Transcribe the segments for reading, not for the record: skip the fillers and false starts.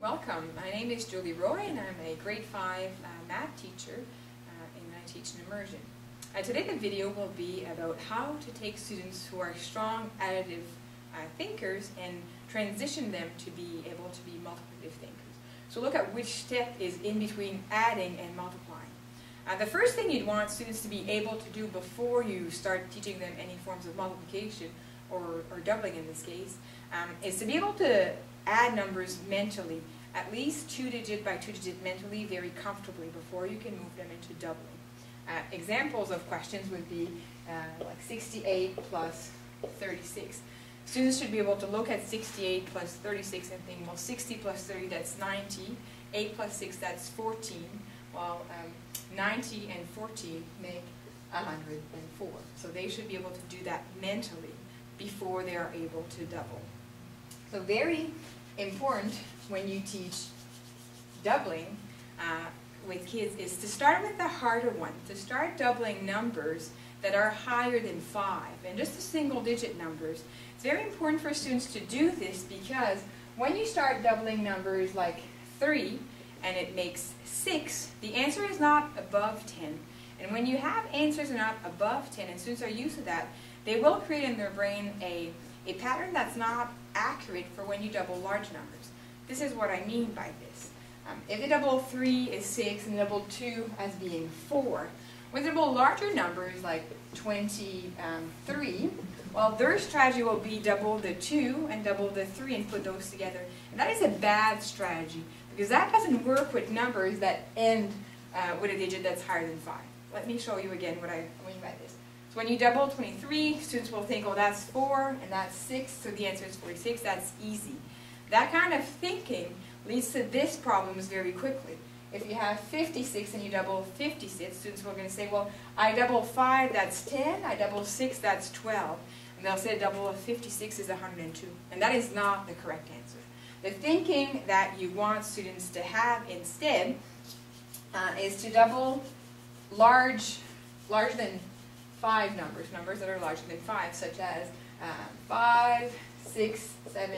Welcome. My name is Julie Roy and I'm a grade 5 math teacher and I teach an immersion. Today the video will be about how to take students who are strong additive thinkers and transition them to be able to be multiplicative thinkers. So look at which step is in between adding and multiplying. The first thing you'd want students to be able to do before you start teaching them any forms of multiplication or doubling in this case is to be able to add numbers mentally, at least 2-digit by 2-digit mentally, very comfortably before you can move them into doubling. Examples of questions would be like 68 plus 36. Students should be able to look at 68 plus 36 and think, well, 60 plus 30, that's 90. 8 plus 6, that's 14. Well, 90 and 14 make 104. So they should be able to do that mentally before they are able to double. So very important when you teach doubling with kids is to start with the harder one, to start doubling numbers that are higher than 5 and just the single-digit numbers. It's very important for students to do this because when you start doubling numbers like 3 and it makes 6, the answer is not above 10. And when you have answers that are not above 10 and students are used to that, they will create in their brain a pattern that's not accurate for when you double large numbers. This is what I mean by this. If they double 3 is 6 and double 2 as being 4, when they double larger numbers like 23, well, their strategy will be double the 2 and double the 3 and put those together. And that is a bad strategy because that doesn't work with numbers that end with a digit that's higher than 5. Let me show you again what I mean by this. So when you double 23, students will think, oh, that's 4 and that's 6, so the answer is 46. That's easy. That kind of thinking leads to this problem very quickly. If you have 56 and you double 56, students are going to say, well, I double 5, that's 10. I double 6, that's 12. And they'll say double of 56 is 102. And that is not the correct answer. The thinking that you want students to have instead is to double larger than 5 numbers that are larger than 5, such as 5, 6, 7,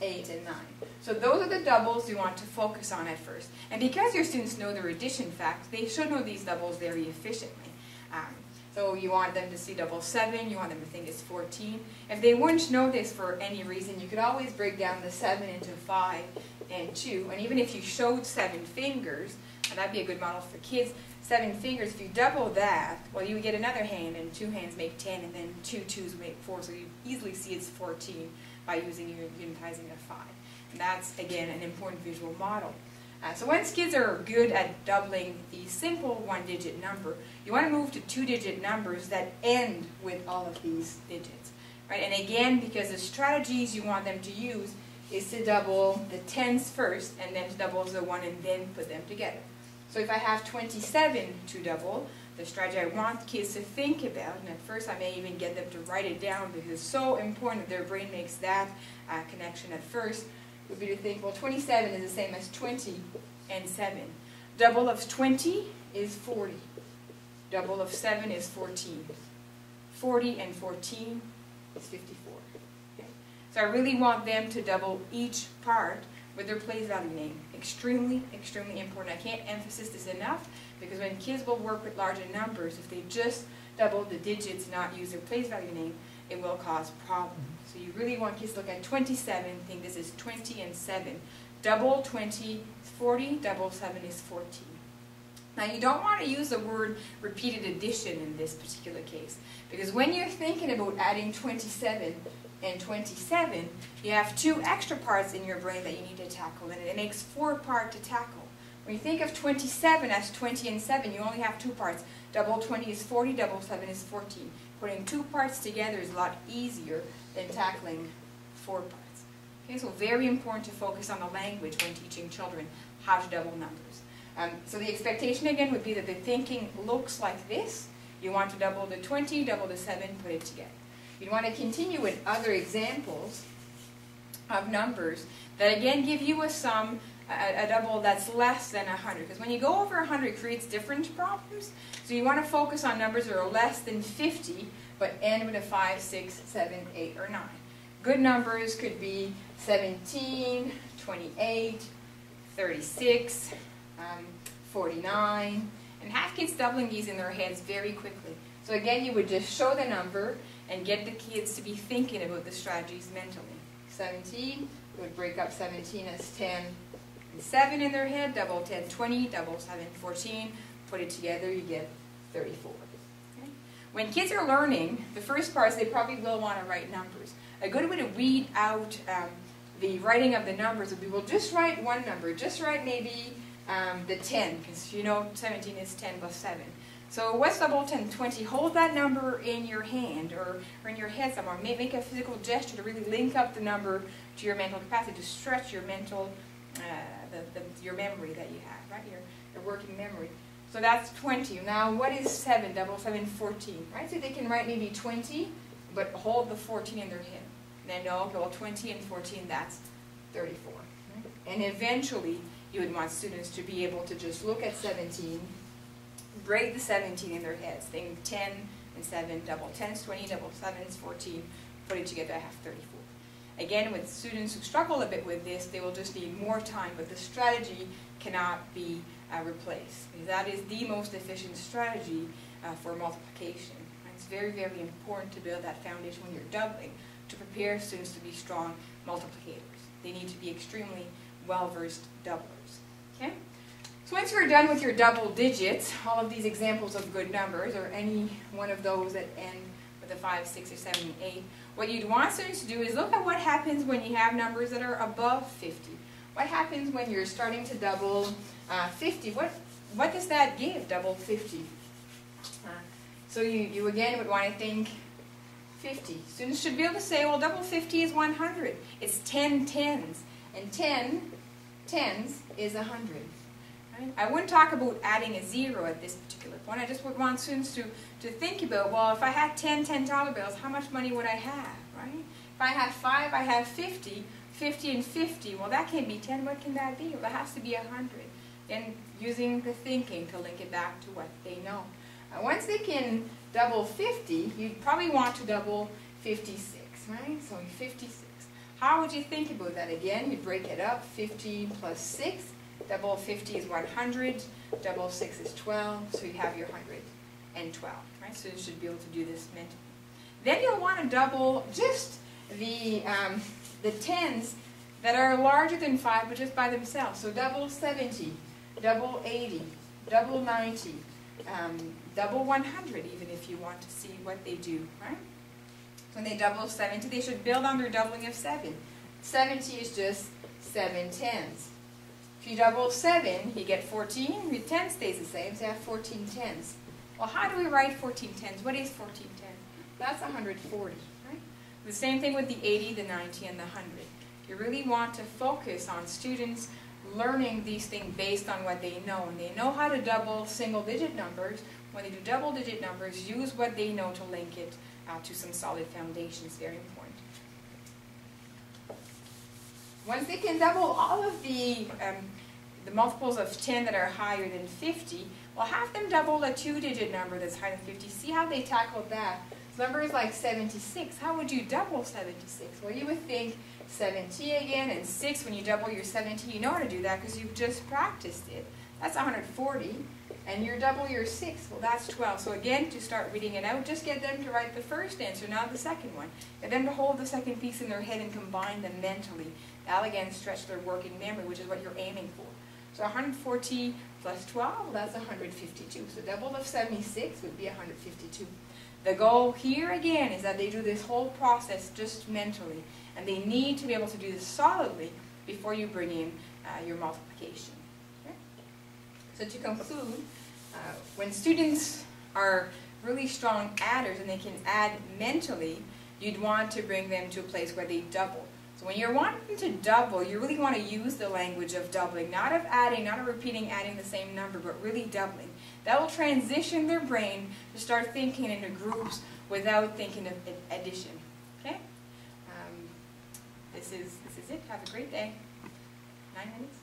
8, and 9. So those are the doubles you want to focus on at first. And because your students know their addition facts, they should know these doubles very efficiently. So you want them to see double 7, you want them to think it's 14. If they wouldn't know this for any reason, you could always break down the 7 into 5 and 2. And even if you showed 7 fingers, and that'd be a good model for kids, 7 fingers, if you double that, well, you would get another hand, and 2 hands make 10, and then 2 twos make 4, so you easily see it's 14 by using your unitizing of 5. And that's, again, an important visual model. So once kids are good at doubling the simple 1-digit number, you want to move to 2-digit numbers that end with all of these digits. Right? And again, because the strategies you want them to use is to double the tens first, and then to double the 1 and then put them together. So if I have 27 to double, the strategy I want kids to think about, and at first I may even get them to write it down because it's so important that their brain makes that connection at first, would be to think, well, 27 is the same as 20 and 7. Double of 20 is 40. Double of 7 is 14. 40 and 14 is 54. Okay? So I really want them to double each part with their place value name. Extremely, extremely important. I can't emphasize this enough because when kids will work with larger numbers, if they just double the digits and not use their place value name, it will cause problems. So you really want kids to look at 27, think this is 20 and 7. Double 20 is 40, double 7 is 14. Now you don't want to use the word repeated addition in this particular case because when you're thinking about adding 27 and 27, you have 2 extra parts in your brain that you need to tackle, and it makes 4 parts to tackle. When you think of 27 as 20 and 7, you only have 2 parts. Double 20 is 40, double 7 is 14. Putting 2 parts together is a lot easier than tackling 4 parts. Okay, so very important to focus on the language when teaching children how to double numbers. So the expectation again would be that the thinking looks like this. You want to double the 20, double the 7, put it together. You want to continue with other examples of numbers that again give you a sum, a double that's less than 100. Because when you go over 100, it creates different problems. So you want to focus on numbers that are less than 50, but end with a 5, 6, 7, 8, or 9. Good numbers could be 17, 28, 36, 49, and have kids doubling these in their heads very quickly. So again, you would just show the number and get the kids to be thinking about the strategies mentally. 17, you would break up 17 as 10 and 7 in their head, double 10, 20, double 7, 14, put it together, you get 34. Okay? When kids are learning, the first part is they probably will want to write numbers. A good way to weed out the writing of the numbers would be, well, just write one number, just write maybe the 10, because you know 17 is 10 plus 7. So what's double 10? 20. Hold that number in your hand or in your head somewhere. Make a physical gesture to really link up the number to your mental capacity, to stretch your mental, your memory that you have, right? Your working memory. So that's 20. Now what is 7? Double 7, 14, right? So they can write maybe 20, but hold the 14 in their head. And then no, well, 20 and 14, that's 34. Right? And eventually, you would want students to be able to just look at 17, break the 17 in their heads. Think 10 and 7, double 10 is 20, double 7 is 14, put it together, I have 34. Again, with students who struggle a bit with this, they will just need more time, but the strategy cannot be replaced. Because that is the most efficient strategy for multiplication. And it's very, very important to build that foundation when you're doubling to prepare students to be strong multiplicators. They need to be extremely well-versed doublers. Okay? So once you're done with your double digits, all of these examples of good numbers, or any one of those that end with a 5, 6, or 7, 8, what you'd want students to do is look at what happens when you have numbers that are above 50. What happens when you're starting to double 50? What does that give, double 50? So you again would want to think 50. Students should be able to say, well, double 50 is 100. It's 10 tens. And 10 tens is 100. Right? I wouldn't talk about adding a 0 at this particular point. I just would want students to think about, well, if I had 10 $10 bills, how much money would I have? Right? If I had 5, I have 50. 50 and 50, well, that can't be 10. What can that be? Well, that has to be 100. And using the thinking to link it back to what they know. Once they can double 50, you'd probably want to double 56, right? So 56. How would you think about that? Again, you'd break it up. 50 plus 6. Double 50 is 100. Double 6 is 12. So you have your 112, right? So you should be able to do this mentally. Then you'll want to double just the tens that are larger than 5, but just by themselves. So double 70, double 80, double 90, double 100, even if you want to see what they do, right? When they double 70, they should build on their doubling of 7. 70 is just 7 tens. If you double 7, you get 14. Your 10 stays the same, so you have 14 tens. Well, how do we write 14 tens? What is 14 tens? That's 140, right? The same thing with the 80, the 90, and the 100. You really want to focus on students learning these things based on what they know. And they know how to double single-digit numbers. When they do double-digit numbers, use what they know to link it to some solid foundations. Very important. Once they can double all of the multiples of 10 that are higher than 50, well, have them double a 2-digit number that's higher than 50. See how they tackled that. Numbers like 76. How would you double 76? Well, you would think 70 again, and 6 when you double your 70. You know how to do that because you've just practiced it. That's 140. And you double your 6. Well, that's 12. So again, to start reading it out, just get them to write the first answer, not the second one. Get them to hold the second piece in their head and combine them mentally. That'll again stretch their working memory, which is what you're aiming for. So 140 plus 12, well, that's 152. So double of 76 would be 152. The goal here, again, is that they do this whole process just mentally. And they need to be able to do this solidly before you bring in your multiplication. Okay? So to conclude, when students are really strong adders and they can add mentally, you'd want to bring them to a place where they double. So when you're wanting to double, you really want to use the language of doubling, not of adding, not of repeating, adding the same number, but really doubling. That will transition their brain to start thinking into groups without thinking of addition. Okay? This is it. Have a great day. 9 minutes.